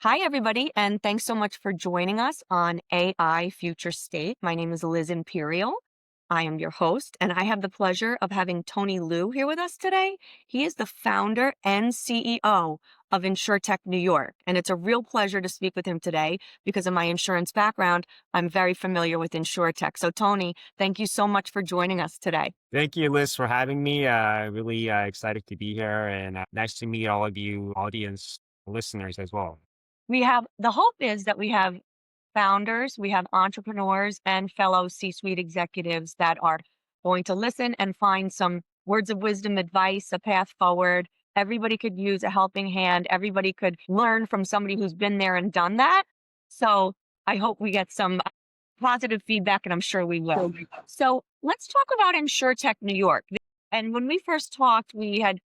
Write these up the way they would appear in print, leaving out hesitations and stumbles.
Hi, everybody, and thanks so much for joining us on AI Future State. My name is Liz Imperial. I am your host, and I have the pleasure of having Tony Liu here with us today. He is the founder and CEO of InsureTech New York, and it's a real pleasure to speak with him today because of my insurance background. I'm very familiar with InsureTech. So, Tony, thank you so much for joining us today. Thank you, Liz, for having me. Really excited to be here and nice to meet all of you audience listeners as well. The hope is that we have founders, we have entrepreneurs and fellow C-suite executives that are going to listen and find some words of wisdom, advice, a path forward. Everybody could use a helping hand. Everybody could learn from somebody who's been there and done that. So I hope we get some positive feedback, and I'm sure we will. So let's talk about InsureTech New York. And when we first talked, we had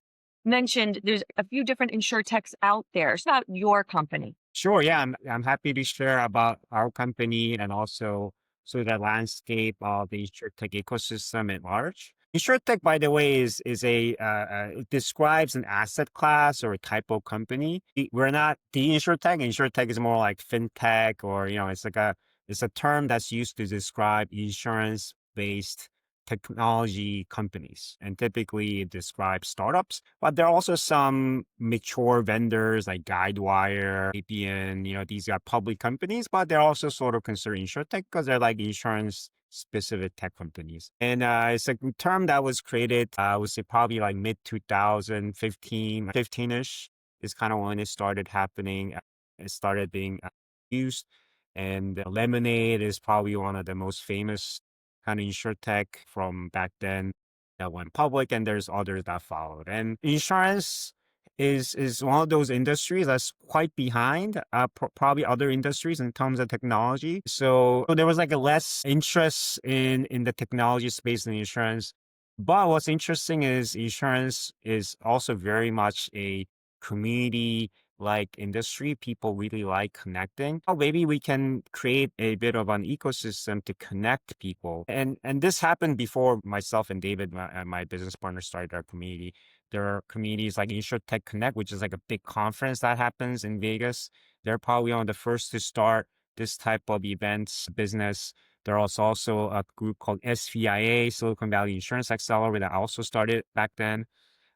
mentioned there's a few different InsureTechs out there. It's about your company. Sure, yeah, I'm happy to share about our company and also the landscape of the insurtech ecosystem at large. Insurtech, by the way, is it describes an asset class or a type of company. We're not the insurtech. Insurtech is more like fintech, or it's a term that's used to describe insurance based technology companies, and typically it describes startups. But there are also some mature vendors like Guidewire, APN. These are public companies, but they're also sort of considered insurtech because they're like insurance specific tech companies. And it's a term that was created, I would say probably like mid 2015, 15-ish is kind of when it started happening. It started being used. And Lemonade is probably one of the most famous kind of insurtech from back then that went public, and there's others that followed. And insurance is one of those industries that's quite behind probably other industries in terms of technology. So there was like a less interest in the technology space in insurance. But what's interesting is insurance is also very much a community like industry. People really like connecting. Oh, maybe we can create a bit of an ecosystem to connect people. And this happened before myself and David, my business partner, started our community. There are communities like InsureTech Connect, which is like a big conference that happens in Vegas. They're probably one of the first to start this type of events business. There's also a group called SVIA, Silicon Valley Insurance Accelerator, that also started back then.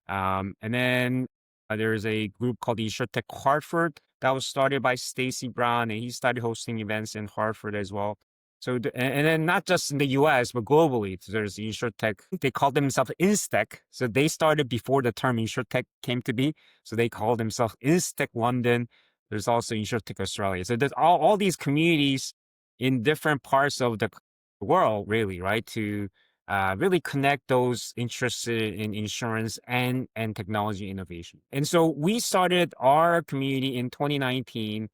And then there's a group called InsureTech Hartford that was started by Stacy Brown, and he started hosting events in Hartford as well. So, and then not just in the US, but globally, there's InsureTech. They call themselves InStech. So they started before the term InsureTech came to be. So they call themselves InStech London. There's also InsureTech Australia. So there's all these communities in different parts of the world, really, right? To really connect those interested in insurance and technology innovation. And so we started our community in 2019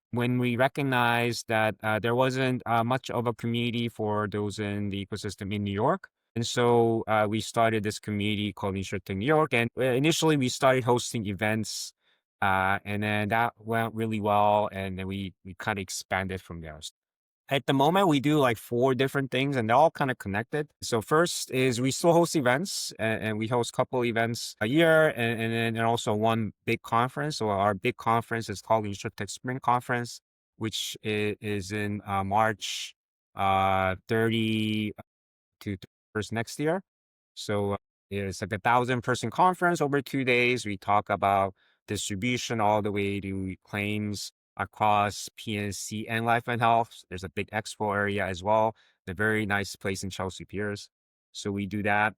when we recognized that there wasn't much of a community for those in the ecosystem in New York. And so we started this community called InsureTech New York. And initially we started hosting events, and then that went really well. And then we kind of expanded from there. At the moment, we do like four different things, and they're all kind of connected. So first is we still host events, and we host a couple events a year, and also one big conference. So our big conference is called InsureTech Spring Conference, which is in March 30 to first next year. So it's like 1,000-person conference over 2 days. We talk about distribution all the way to claims across PNC and life and health. There's a big expo area as well. A very nice place in Chelsea Piers. So we do that.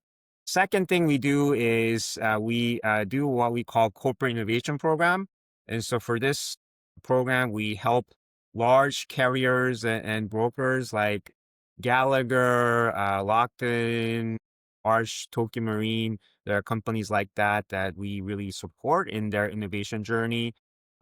Second thing we do is we do what we call corporate innovation program. And so for this program, we help large carriers and brokers like Gallagher, Lockton, Arch, Tokyo Marine. There are companies like that we really support in their innovation journey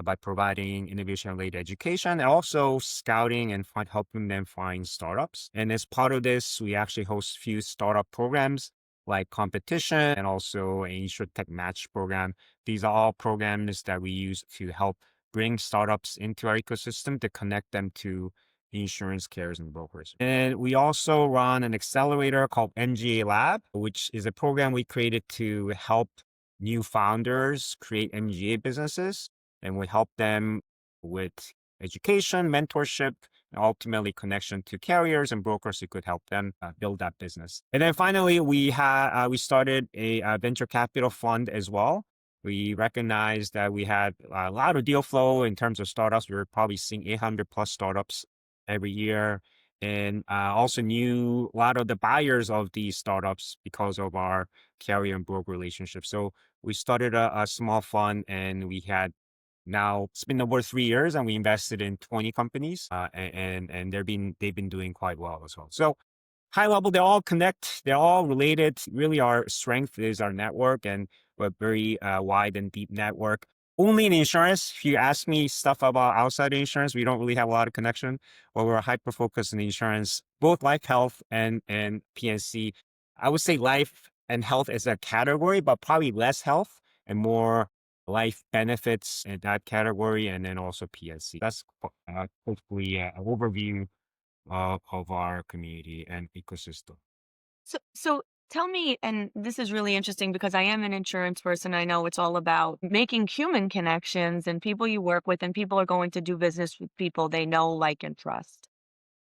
by providing innovation-related education and also scouting and helping them find startups. And as part of this, we actually host a few startup programs like competition and also an InsureTech match program. These are all programs that we use to help bring startups into our ecosystem to connect them to insurance carriers and brokers. And we also run an accelerator called MGA Lab, which is a program we created to help new founders create MGA businesses. And we help them with education, mentorship, and ultimately connection to carriers and brokers who could help them build that business. And then finally, we started a venture capital fund as well. We recognized that we had a lot of deal flow in terms of startups. We were probably seeing 800 plus startups every year, and also knew a lot of the buyers of these startups because of our carrier and broker relationships. So we started a small fund, and we had now it's been over 3 years, and we invested in 20 companies, and they've been doing quite well as well. So high level, they all connect, they're all related. Really, our strength is our network, and we're very wide and deep network. Only in insurance, if you ask me stuff about outside insurance, we don't really have a lot of connection, but we're hyper focused in insurance, both life, health, and PNC. I would say life and health is a category, but probably less health and more life benefits in that category, and then also PNC. That's hopefully an overview of our community and ecosystem. So tell me, and this is really interesting because I am an insurance person. I know it's all about making human connections and people you work with, and people are going to do business with people they know, like, and trust.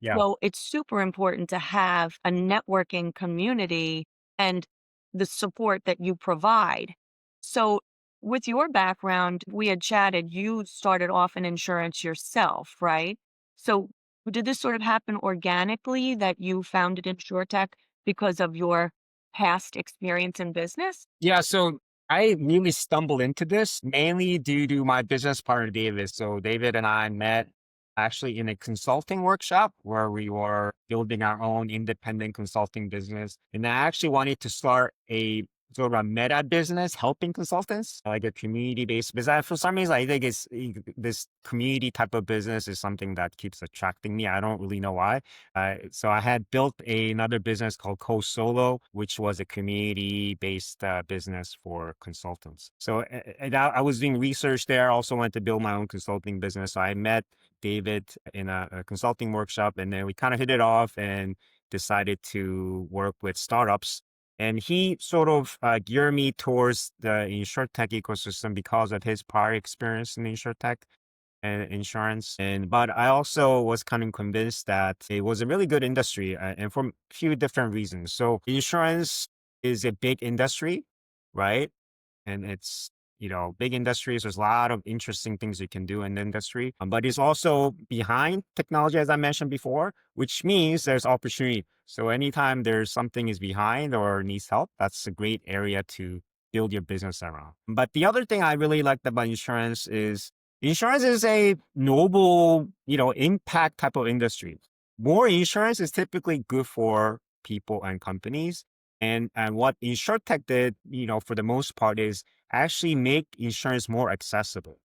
Yeah. So it's super important to have a networking community and the support that you provide. So, with your background, we had chatted, you started off in insurance yourself, right? So, did this sort of happen organically that you founded InsureTech because of your past experience in business? Yeah, so I really stumbled into this mainly due to my business partner, David. So David and I met actually in a consulting workshop where we were building our own independent consulting business. And I actually wanted to start a sort of a meta business helping consultants, like a community-based business. For some reason, I think this community type of business is something that keeps attracting me. I don't really know why. So I had built another business called Co Solo, which was a community-based business for consultants. So and I was doing research there. I also wanted to build my own consulting business. So I met David in a consulting workshop, and then we kind of hit it off and decided to work with startups. And he sort of geared me towards the InsureTech ecosystem because of his prior experience in InsureTech and insurance. But I also was kind of convinced that it was a really good industry, and for a few different reasons. So insurance is a big industry, right? And it's, big industries. There's a lot of interesting things you can do in the industry, but it's also behind technology, as I mentioned before, which means there's opportunity. So anytime there's something is behind or needs help, that's a great area to build your business around. But the other thing I really liked about insurance is a noble, impact type of industry. More insurance is typically good for people and companies. And what InsureTech did, for the most part, is actually make insurance more accessible.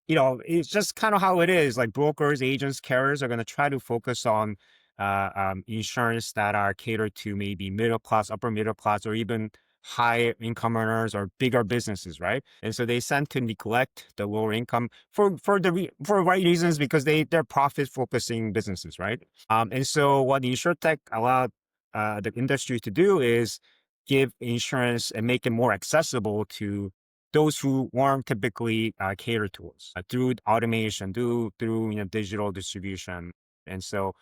It's just kind of how it is. Like brokers, agents, carriers are going to try to focus on insurance that are catered to maybe middle class, upper middle class, or even high income earners or bigger businesses, right? And so they tend to neglect the lower income for right reasons because they're profit focusing businesses, right? And so what InsureTech allowed the industry to do is give insurance and make it more accessible to those who weren't typically catered towards through automation, through digital distribution. And so,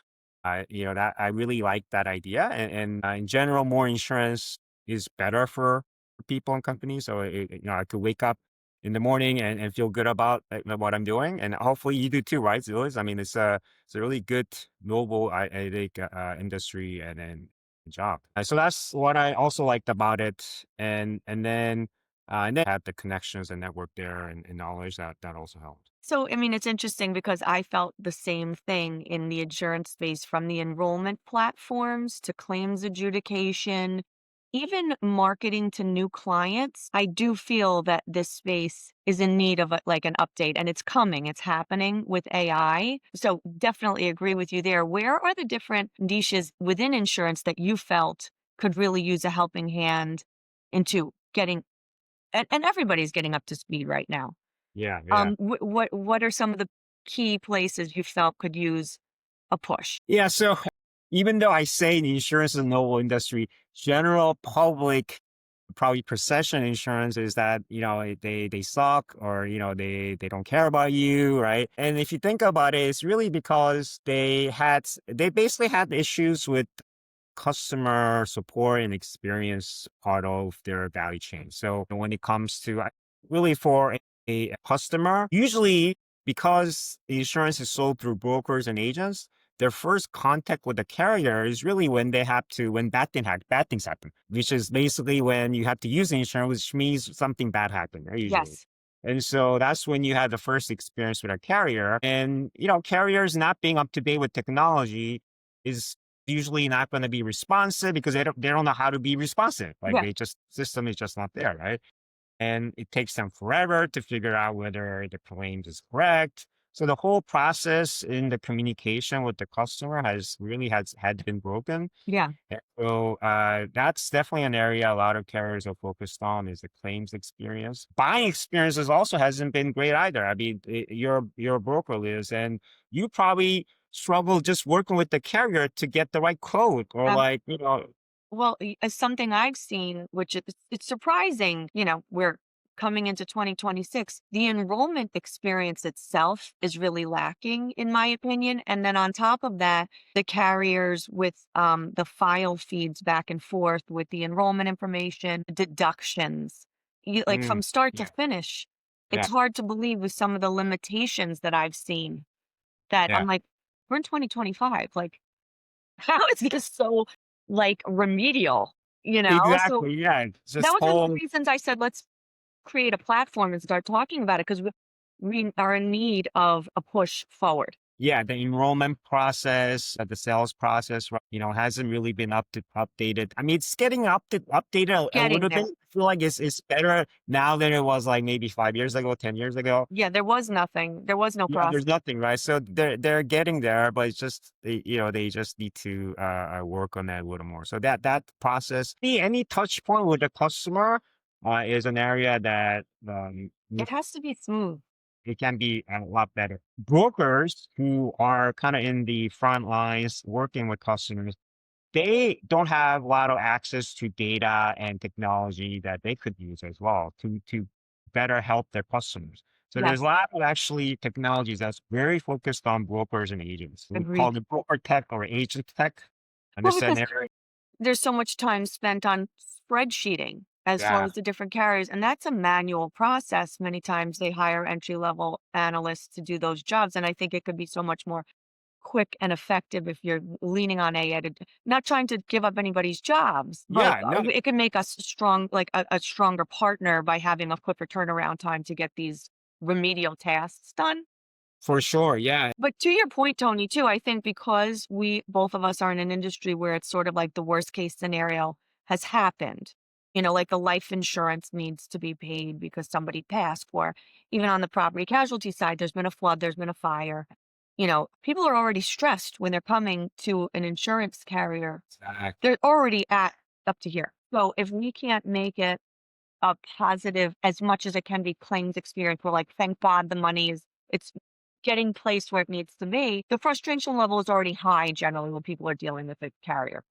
that I really like that idea. And in general, more insurance is better for people and companies. So, I could wake up in the morning and feel good about what I'm doing. And hopefully you do too, right, Zilis? I mean, it's a really good, noble, I think, industry and job. So that's what I also liked about it. And then had the connections and network there and knowledge that also helped. So, I mean, it's interesting because I felt the same thing in the insurance space, from the enrollment platforms to claims adjudication, even marketing to new clients. I do feel that this space is in need of like an update, and it's coming, it's happening with AI. So, definitely agree with you there. Where are the different niches within insurance that you felt could really use a helping hand into getting, and everybody's getting up to speed right now? Yeah, yeah. What are some of the key places you felt could use a push? Yeah. So even though I say the insurance is a noble industry, general public probably procession insurance is that, they suck, or, they don't care about you, right? And if you think about it, it's really because they basically had issues with customer support and experience part of their value chain. So when it comes to really for a customer, usually because the insurance is sold through brokers and agents, their first contact with the carrier is really when when bad things happen, which is basically when you have to use the insurance, which means something bad happened, right, usually. Yes. And so that's when you had the first experience with a carrier. And, carriers not being up to date with technology is usually not going to be responsive because they don't know how to be responsive. Like Yeah. they just system is just not there, right? And it takes them forever to figure out whether the claims is correct. So the whole process in the communication with the customer had been broken. Yeah. And so that's definitely an area a lot of carriers are focused on is the claims experience. Buying experiences also hasn't been great either. I mean, you're a broker, Liz, and you probably struggle just working with the carrier to get the right quote or like, Well, as something I've seen, which it's surprising, we're coming into 2026, the enrollment experience itself is really lacking, in my opinion. And then on top of that, the carriers with the file feeds back and forth with the enrollment information, deductions, like mm, from start to yeah, finish. yeah, It's hard to believe with some of the limitations that I've seen that yeah. I'm like, we're in 2025. Like, how is this so, like, remedial, you know? So, Exactly. Yeah. It's that just was one of the whole reasons I said, "Let's create a platform and start talking about it," 'cause we are in need of a push forward. Yeah, the enrollment process, the sales process, right, hasn't really been updated. I mean, it's getting updated a Getting little bit. there. I feel like it's better now than it was like maybe 5 years ago, 10 years ago. Yeah, there was nothing. There was no Yeah, there's process. nothing, right? So they're getting there, but it's just they just need to work on that a little more. So that process, any touch point with the customer, is an area that It has to be smooth. it can be a lot better. Brokers who are kind of in the front lines working with customers, they don't have a lot of access to data and technology that they could use as well to better help their customers. So there's a Yes, lot of actually technologies that's very focused on brokers and agents. We call agreed. it broker tech or agent tech. Well, Understand because there? there's so much time spent on spreadsheeting as far Yeah. as the different carriers, and that's a manual process. Many times they hire entry level analysts to do those jobs, and I think it could be so much more quick and effective if you're leaning on AI to not trying to give up anybody's jobs, but Yeah. No, it can make us strong, like a stronger partner by having a quicker turnaround time to get these remedial tasks done. for sure. Yeah. But to your point, Tony, too, I think because we both of us are in an industry where it's sort of like the worst case scenario has happened, like the life insurance needs to be paid because somebody passed, or even on the property casualty side, there's been a flood, there's been a fire. People are already stressed when they're coming to an insurance carrier. Exactly. They're already at up to here. So if we can't make it a positive as much as it can be claims experience, we're like, thank God the money it's getting placed where it needs to be. The frustration level is already high generally when people are dealing with a carrier.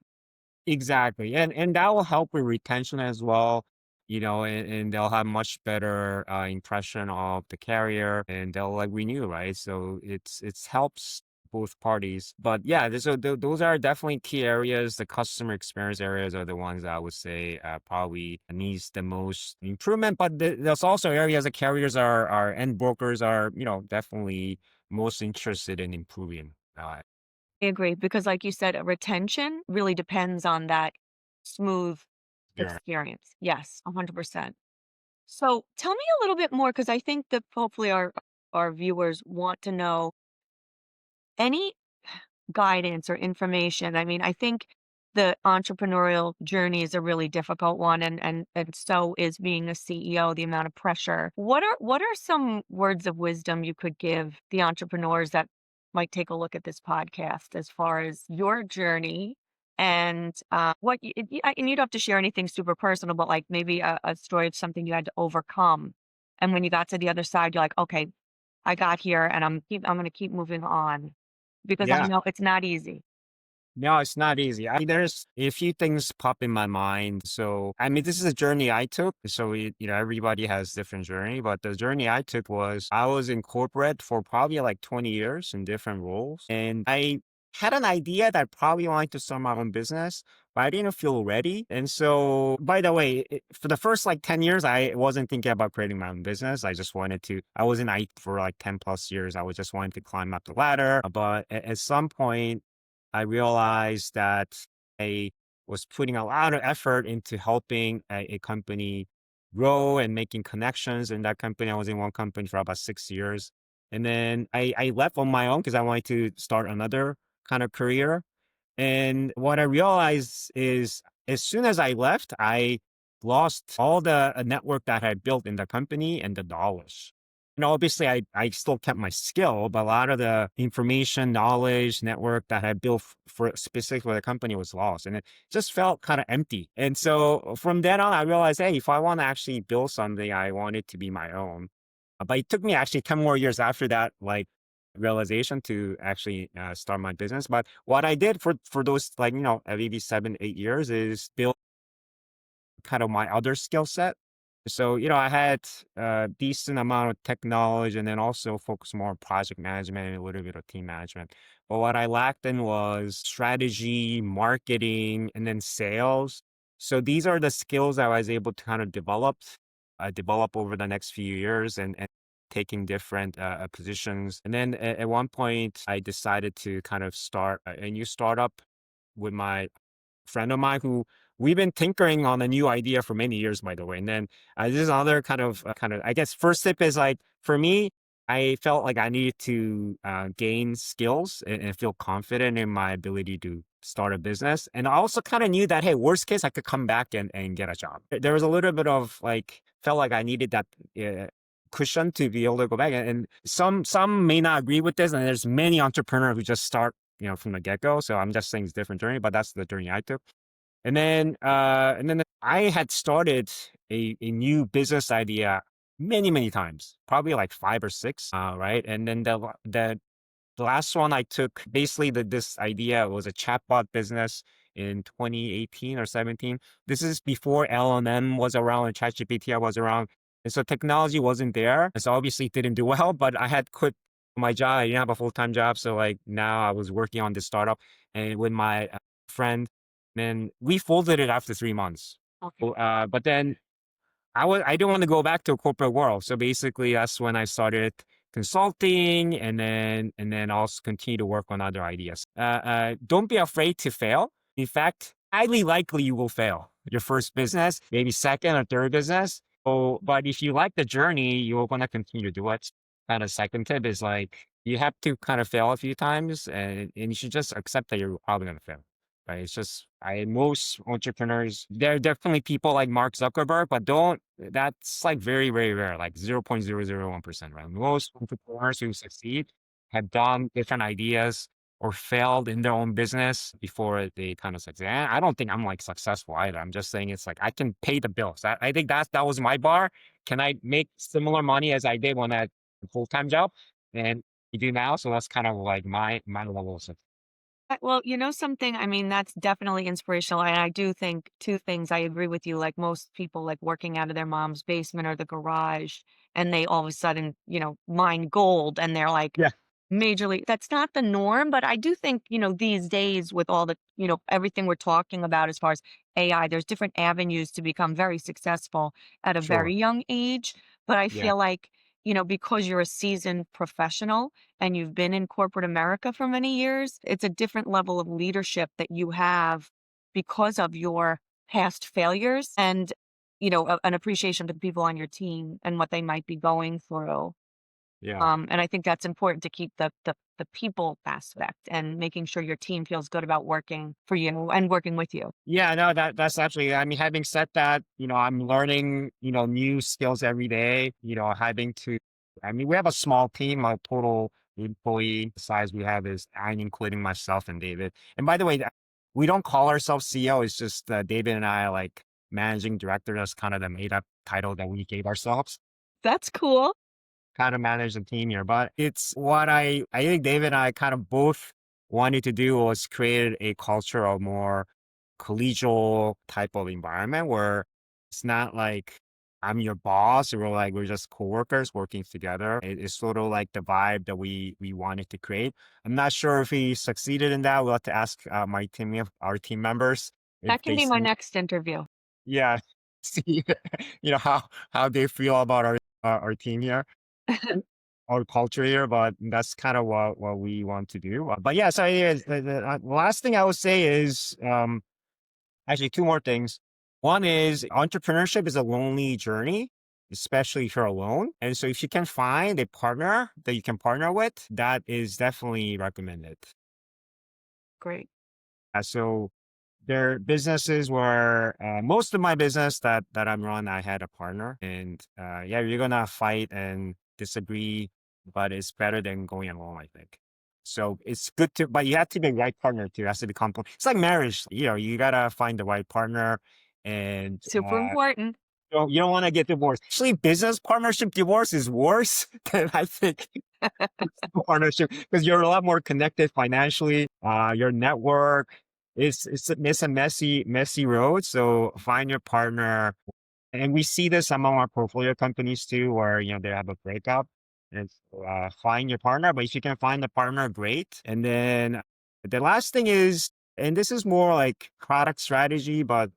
Exactly. And that will help with retention as well. And they'll have much better impression of the carrier and they'll like renew, right? So it's helps both parties. But yeah, those are definitely key areas. The customer experience areas are the ones that I would say probably needs the most improvement. But there's also areas that carriers are and brokers are, definitely most interested in improving. I agree because like you said, retention really depends on that smooth Yeah. experience. Yes, 100%. So tell me a little bit more because I think that hopefully our viewers want to know any guidance or information. I mean, I think the entrepreneurial journey is a really difficult one and so is being a CEO, the amount of pressure. What are some words of wisdom you could give the entrepreneurs that might take a look at this podcast as far as your journey and and you don't have to share anything super personal, but like maybe a story of something you had to overcome. And when you got to the other side, you're like, okay, I got here and I'm going to keep moving on because I Yeah. know it's not easy. No, it's not easy. There's a few things pop in my mind. So, I mean, this is a journey I took. So, everybody has different journey, but the journey I took was I was in corporate for probably like 20 years in different roles. And I had an idea that I probably wanted to start my own business, but I didn't feel ready. And so, by the way, for the first like 10 years, I wasn't thinking about creating my own business. I was in IT for like 10 plus years. I was just wanting to climb up the ladder. But at some point, I realized that I was putting a lot of effort into helping a company grow and making connections in that company. I was in one company for about 6 years. And then I left on my own because I wanted to start another kind of career. And what I realized is as soon as I left, I lost all the network that I built in the company and the dollars. Obviously I still kept my skill, but a lot of the information, knowledge, network that I built for specifically for the company was lost. And it just felt kind of empty. And so from then on, I realized, hey, if I want to actually build something, I want it to be my own. But it took me actually 10 more years after that, like realization to actually start my business. But what I did for those like, maybe 7, 8 years is build kind of my other skill set. So, I had a decent amount of tech knowledge and then also focus more on project management and a little bit of team management. But what I lacked in was strategy, marketing, and then sales. So these are the skills I was able to kind of develop over the next few years and taking different positions. And then at one point, I decided to kind of start a new startup with my friend of mine who we've been tinkering on a new idea for many years, by the way. And then this is another I guess, first tip is like, for me, I felt like I needed to gain skills and feel confident in my ability to start a business. And I also kind of knew that, hey, worst case, I could come back and get a job. There was a little bit of like, felt like I needed that cushion to be able to go back. And some may not agree with this. And there's many entrepreneurs who just start from the get-go. So I'm just saying it's a different journey, but that's the journey I took. And then I had started a new business idea many, many times, probably like five or six, right? And then the last one I took, basically this idea was a chatbot business in 2018 or 17. This is before LLM was around and ChatGPT was around. And so technology wasn't there. And so obviously it didn't do well, but I had quit my job. I didn't have a full-time job. So like now I was working on this startup and with my friend, then we folded it after 3 months. Okay. But then I didn't want to go back to a corporate world. So basically that's when I started consulting and then also continue to work on other ideas. Don't be afraid to fail. In fact, highly likely you will fail your first business, maybe second or third business. Oh, but if you like the journey, you're going to continue to do it. Kind of second tip is like, you have to kind of fail a few times and you should just accept that you're probably going to fail. Right. It's just most entrepreneurs, there are definitely people like Mark Zuckerberg, but that's like very, very rare, like 0.001%, right? Most entrepreneurs who succeed have done different ideas or failed in their own business before they kind of succeed. And I don't think I'm like successful either. I'm just saying it's like I can pay the bills. I think that was my bar. Can I make similar money as I did when I had a full-time job? And you do now. So that's kind of like my level of success. Well, you know something, I mean, that's definitely inspirational. And I do think two things. I agree with you. Like most people, like working out of their mom's basement or the garage, and they all of a sudden, mine gold, and they're like Yeah, majorly. That's not the norm, but I do think, these days with all the, everything we're talking about as far as AI, there's different avenues to become very successful at a very sure. young age. But I Yeah. feel like, because you're a seasoned professional and you've been in corporate America for many years, it's a different level of leadership that you have because of your past failures and, an appreciation for the people on your team and what they might be going through. Yeah. And I think that's important to keep the people aspect and making sure your team feels good about working for you and working with you. Yeah, no, that's actually, I mean, having said that, I'm learning, new skills every day, I mean, we have a small team, our total employee size we have is nine, including myself and David. And by the way, we don't call ourselves CEO. It's just David and I are like managing director. That's kind of the made up title that we gave ourselves. That's cool. Kind of manage the team here, but it's what I think David and I kind of both wanted to do was create a culture of more collegial type of environment where it's not like I'm your boss, or like we're just coworkers working together. It's sort of like the vibe that we wanted to create. I'm not sure if we succeeded in that. We'll have to ask our team members if That can they be my see, next interview. yeah, see, how they feel about our team here, our culture here. But that's kind of what we want to do. But yeah, so yeah, the last thing I would say is actually two more things. One is entrepreneurship is a lonely journey, especially if you're alone. And so if you can find a partner that you can partner with, that is definitely recommended. Great. So there are businesses where most of my business that I'm run, I had a partner, and yeah, you're gonna fight and disagree, but it's better than going alone, I think. So it's good to, but you have to be the right partner too. It has to be complementary. It's like marriage, you gotta find the right partner, and Super important. you don't want to get divorced. Actually, business partnership divorce is worse than I think partnership, because you're a lot more connected financially. Your network it's a messy road. So find your partner, and we see this among our portfolio companies too, where they have a breakup. And find your partner. But if you can find the partner, great. And then the last thing is, and this is more like product strategy, but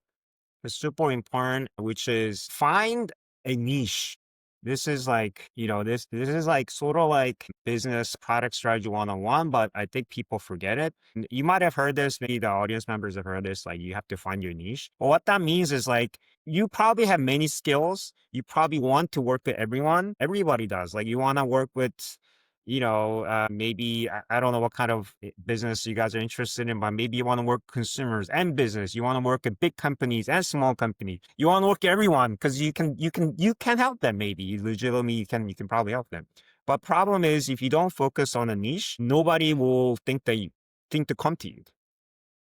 is super important, which is find a niche. This is like, this is like sort of like business product strategy 101, but I think people forget it. And you might have heard this, maybe the audience members have heard this, like you have to find your niche. But what that means is like you probably have many skills. You probably want to work with everyone. Everybody does. Like you want to work with maybe I don't know what kind of business you guys are interested in, but maybe you want to work consumers and business. You want to work at big companies and small companies. You want to work at everyone because you can help them. Maybe legitimately you can probably help them. But problem is if you don't focus on a niche, nobody will think to come to you.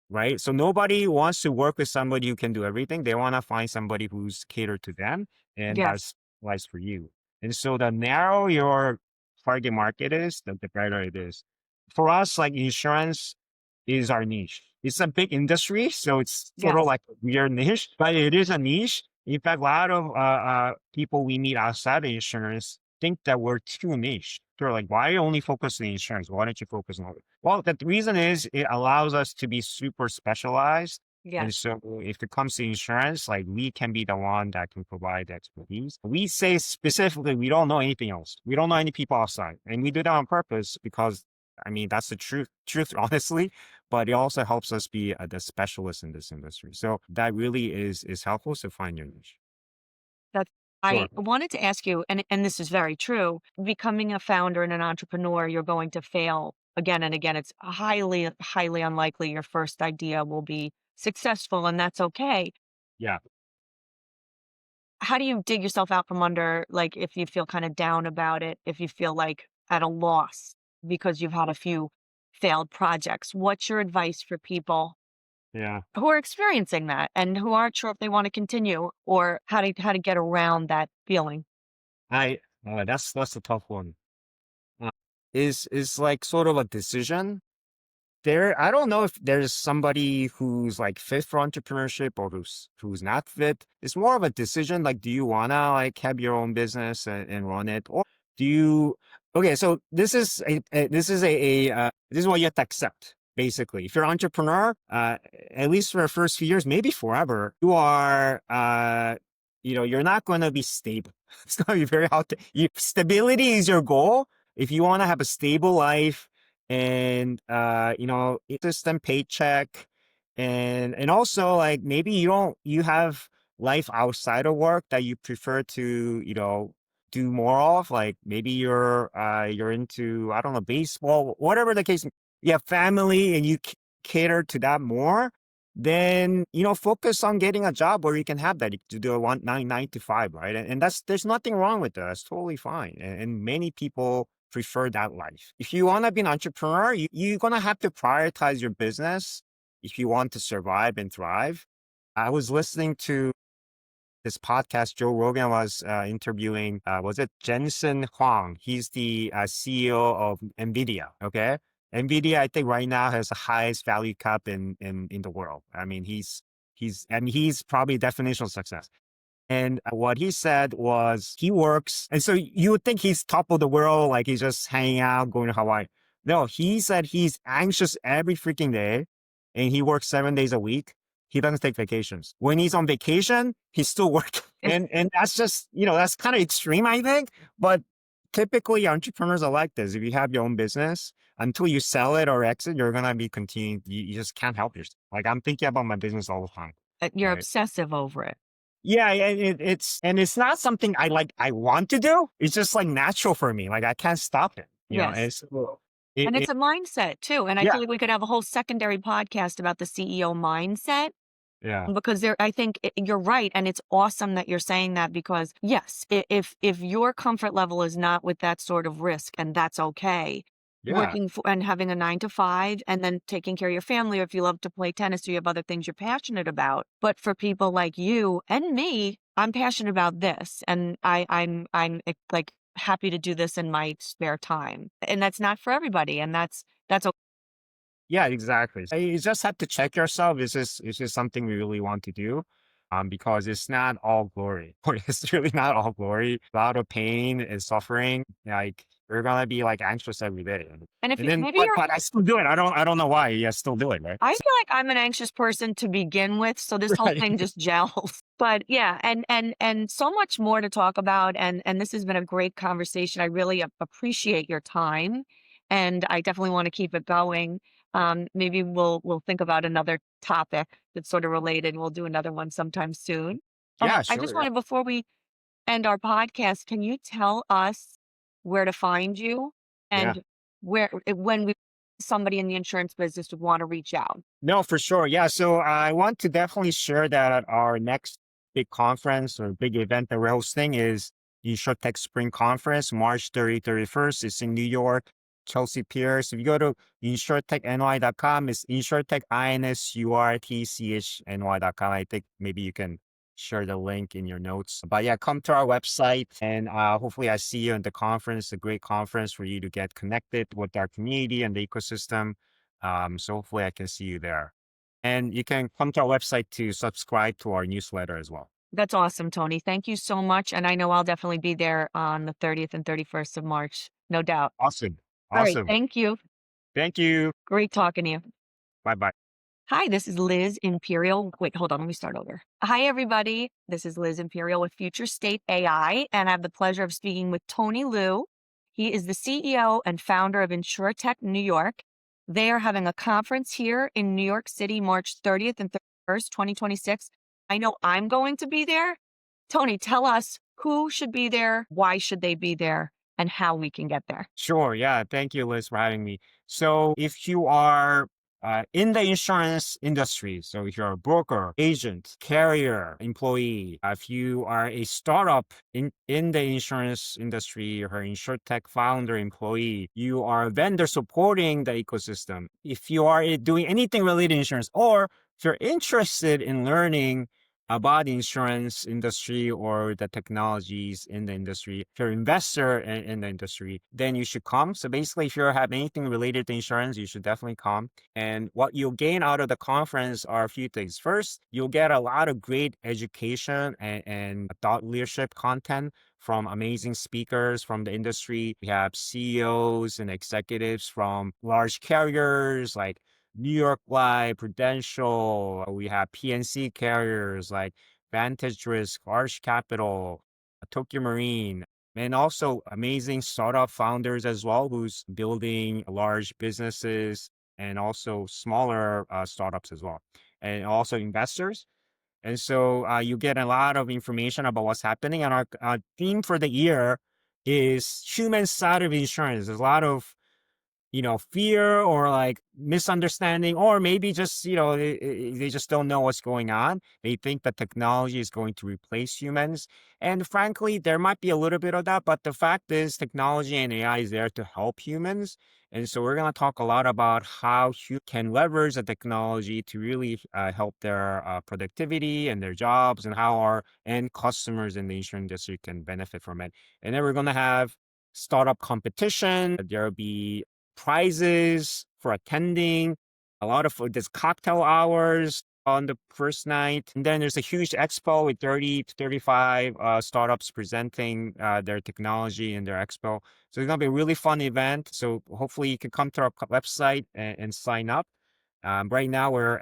Right. So nobody wants to work with somebody who can do everything. They want to find somebody who's catered to them, and Yes. that's lies for you. And so the narrow your target market is, the better it is. For us, like insurance is our niche. It's a big industry, so it's sort of Yes. like a weird niche, but it is a niche. In fact, a lot of people we meet outside of insurance think that we're too niche. They're like, why are you only focused on insurance? Why don't you focus on? Well, the reason is it allows us to be super specialized. And Yes. so if it comes to insurance, like we can be the one that can provide the expertise. We say specifically, we don't know anything else. We don't know any people outside. And we do that on purpose because I mean, that's the truth, honestly, but it also helps us be the specialist in this industry. So that really is helpful to find your niche. That's Sure. I wanted to ask you, and this is very true, becoming a founder and an entrepreneur, you're going to fail again and again. It's highly, highly unlikely your first idea will be successful, and that's okay. Yeah. How do you dig yourself out from under, like, if you feel kinda down about it, if you feel like at a loss because you've had a few failed projects? What's your advice for people Yeah. who are experiencing that and who aren't sure if they wanna continue or how to get around that feeling? I that's a tough one. Uh, is like sort of a decision. I don't know if there's somebody who's like fit for entrepreneurship or who's not fit. It's more of a decision. Like, do you wanna like have your own business and run it, or do you? Okay, so this is what you have to accept. Basically, if you're an entrepreneur, at least for the first few years, maybe forever, you're not going to be stable. It's going to be very hard. Stability is your goal. If you want to have a stable life and consistent paycheck, and also like maybe you have life outside of work that you prefer to do more of, like maybe you're into, I don't know, baseball, whatever the case. You have family and you cater to that more, then focus on getting a job where you can have that to do a 9 to 5, right? And there's nothing wrong with that. That's totally fine. And many people prefer that life. If you want to be an entrepreneur, you're going to have to prioritize your business if you want to survive and thrive. I was listening to this podcast. Joe Rogan was interviewing, was it Jensen Huang? He's the CEO of NVIDIA. Okay. NVIDIA, I think right now has the highest value cap in the world. I mean, he's probably definition of success. And what he said was he works. And so you would think he's top of the world, like he's just hanging out, going to Hawaii. No, he said he's anxious every freaking day and he works 7 days a week. He doesn't take vacations. When he's on vacation, he's still working. And that's just, that's kind of extreme, I think. But typically entrepreneurs are like this. If you have your own business, until you sell it or exit, you're going to be continuing. You just can't help yourself. Like I'm thinking about my business all the time. You're Right. obsessive over it. Yeah, it's not something I want to do. It's just like natural for me. Like I can't stop it. And Yes. it's it, And it's it a mindset too. And I yeah, feel like we could have a whole secondary podcast about the CEO mindset yeah, because I think you're right. And it's awesome that you're saying that because yes, if your comfort level is not with that sort of risk, and that's okay, yeah, working for and having a 9 to 5 and then taking care of your family, or if you love to play tennis or you have other things you're passionate about. But for people like you and me, I'm passionate about this. And I'm like happy to do this in my spare time. And that's not for everybody. And that's okay. yeah, exactly. You just have to check yourself. Is this something we really want to do? Because it's not all glory. It's really not all glory. A lot of pain and suffering. Like you're gonna be like anxious every day. And if And you then, maybe but you're but I still do it. I don't know why. Yeah, still do it, right? I feel like I'm an anxious person to begin with, so this whole Right. thing just gels. But yeah, and so much more to talk about, and this has been a great conversation. I really appreciate your time, and I definitely want to keep it going. Maybe we'll think about another topic that's sort of related. We'll do another one sometime soon. Yeah, I just sure. Yeah. wanted before we end our podcast, can you tell us where to find you Yeah. and when we somebody in the insurance business would want to reach out? No, for sure. Yeah. So I want to definitely share that at our next big conference or big event that we're hosting is InsureTech Spring Conference, March 30, 31st. It's in New York, Chelsea Piers. If you go to InsureTechNY.com, it's InsureTech, INSURTCHNY.com. I think maybe you can share the link in your notes. But yeah, come to our website and hopefully I see you in the conference, a great conference for you to get connected with our community and the ecosystem. So hopefully I can see you there. And you can come to our website to subscribe to our newsletter as well. That's awesome, Tony. Thank you so much. And I know I'll definitely be there on the 30th and 31st of March. No doubt. Awesome. All right. Awesome. Thank you. Thank you. Great talking to you. Bye bye. Hi, this is Liz Imperial. Wait, hold on. Let me start over. Hi, everybody. This is Liz Imperial with Future State AI, and I have the pleasure of speaking with Tony Liu. He is the CEO and founder of InsureTech New York. They are having a conference here in New York City, March 30th and 31st, 2026. I know I'm going to be there. Tony, tell us who should be there, why should they be there, and how we can get there. Sure. Yeah. Thank you, Liz, for having me. So if you are in the insurance industry, so if you're a broker, agent, carrier, employee, if you are a startup in the insurance industry, or InsureTech founder, employee, you are a vendor supporting the ecosystem. If you are doing anything related to insurance, or if you're interested in learning about the insurance industry or the technologies in the industry. If you're an investor in the industry, then you should come. So basically, if you have anything related to insurance, you should definitely come. And what you'll gain out of the conference are a few things. First, you'll get a lot of great education and thought leadership content from amazing speakers from the industry. We have CEOs and executives from large carriers like New York Life, Prudential. We have PNC carriers like Vantage Risk, Arch Capital, Tokyo Marine, and also amazing startup founders as well, who's building large businesses and also smaller startups as well, and also investors. And so you get a lot of information about what's happening. And our theme for the year is human side of insurance. There's a lot of fear or like misunderstanding, or maybe just, they just don't know what's going on. They think that technology is going to replace humans. And frankly, there might be a little bit of that, but the fact is technology and AI is there to help humans. And so we're going to talk a lot about how you can leverage the technology to really help their productivity and their jobs, and how our end customers in the insurance industry can benefit from it. And then we're going to have startup competition. There'll be prizes for attending, a lot of there's cocktail hours on the first night. And then there's a huge expo with 30 to 35 startups presenting their technology in their expo. So it's going to be a really fun event. So hopefully you can come to our website and sign up. Right now we're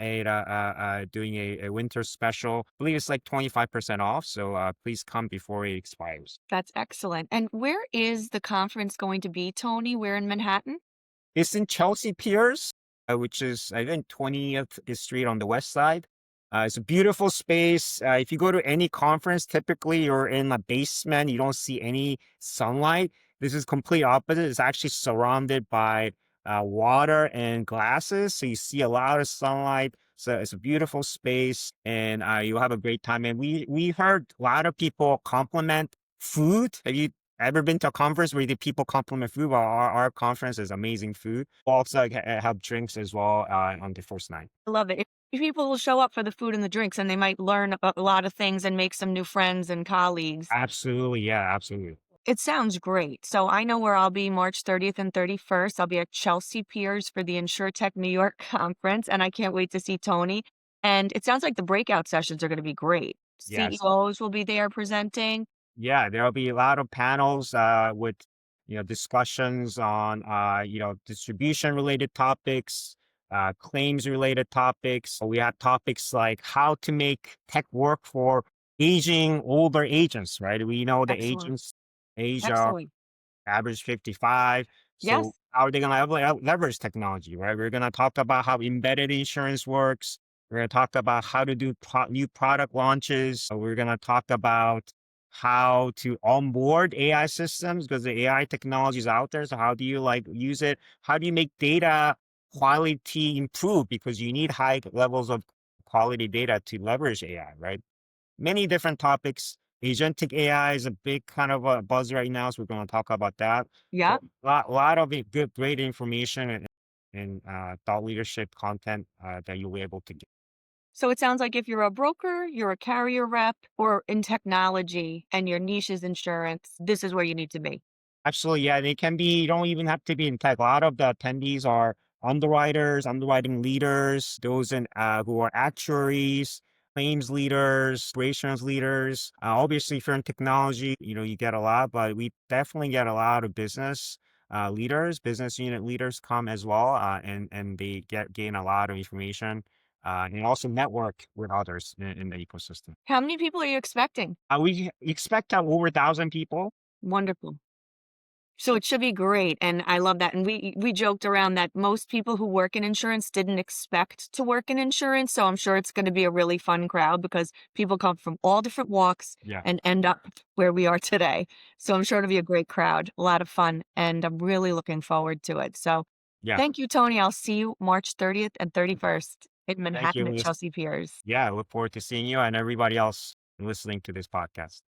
doing a winter special. I believe it's like 25% off. So please come before it expires. That's excellent. And where is the conference going to be, Tony? Where in Manhattan? It's in Chelsea Piers, which is, I think, 20th Street on the west side. It's a beautiful space. If you go to any conference, typically you're in a basement. You don't see any sunlight. This is complete opposite. It's actually surrounded by water and glasses. So you see a lot of sunlight. So it's a beautiful space and you'll have a great time. And we heard a lot of people compliment food. Have you ever been to a conference where the people compliment food? Well, our conference is amazing food. We'll also have drinks as well on the first night. I love it. If people will show up for the food and the drinks, and they might learn a lot of things and make some new friends and colleagues. Absolutely. Yeah, absolutely. It sounds great. So I know where I'll be March 30th and 31st. I'll be at Chelsea Piers for the InsureTech New York conference, and I can't wait to see Tony. And it sounds like the breakout sessions are going to be great. Yes. CEOs will be there presenting. Yeah, there'll be a lot of panels with discussions on distribution related topics, claims related topics. We have topics like how to make tech work for aging older agents, right? We know the Excellent. agents age Excellent. average 55. So Yes. how are they going to leverage technology, right? We're going to talk about how embedded insurance works. We're going to talk about how to do new product launches. We're going to talk about how to onboard AI systems because the AI technology is out there. So how do you use it? How do you make data quality improve? Because you need high levels of quality data to leverage AI, right? Many different topics. Agentic AI is a big kind of a buzz right now, so we're going to talk about that. Yeah. So lot of good, great information and thought leadership content that you'll be able to get. So it sounds like if you're a broker, you're a carrier rep, or in technology and your niche is insurance, this is where you need to be. Absolutely, yeah. They can be. You don't even have to be in tech. A lot of the attendees are underwriters, underwriting leaders, those who are actuaries, claims leaders, operations leaders. Obviously, if you're in technology, you get a lot, but we definitely get a lot of business leaders, business unit leaders come as well, and they gain a lot of information, and also network with others in the ecosystem. How many people are you expecting? We expect to have over 1,000 people. Wonderful. So it should be great, and I love that, and we joked around that most people who work in insurance didn't expect to work in insurance, so I'm sure it's gonna be a really fun crowd because people come from all different walks Yeah, and end up where we are today. So I'm sure it'll be a great crowd, a lot of fun, and I'm really looking forward to it. So yeah. thank you, Tony. I'll see you March 30th and 31st in Thank Manhattan you. at Chelsea Piers. Yeah, I look forward to seeing you and everybody else listening to this podcast.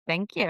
Thank you.